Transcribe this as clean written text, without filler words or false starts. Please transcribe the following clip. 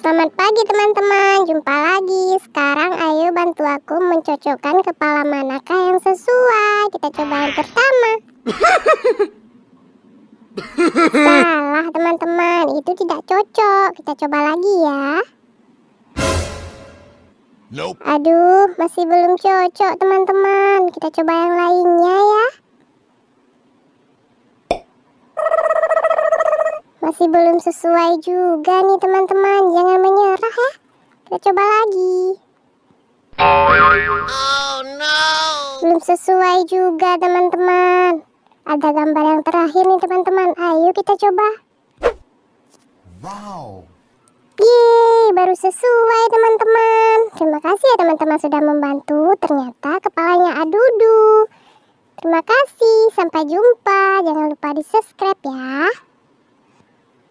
Selamat pagi teman-teman, jumpa lagi. Sekarang ayo bantu aku mencocokkan kepala manakah yang sesuai. Kita coba yang pertama. Salah teman-teman, itu tidak cocok. Kita coba lagi ya. Aduh, masih belum cocok teman-teman. Kita coba yang lainnya ya. Masih belum sesuai juga nih teman-teman. Jangan menyerah ya. Kita coba lagi. Oh no. Belum sesuai juga teman-teman. Ada gambar yang terakhir nih teman-teman. Ayo kita coba. Wow. Yeay, baru sesuai teman-teman. Terima kasih ya teman-teman sudah membantu. Ternyata kepalanya adudu. Terima kasih, sampai jumpa. Jangan lupa di subscribe ya.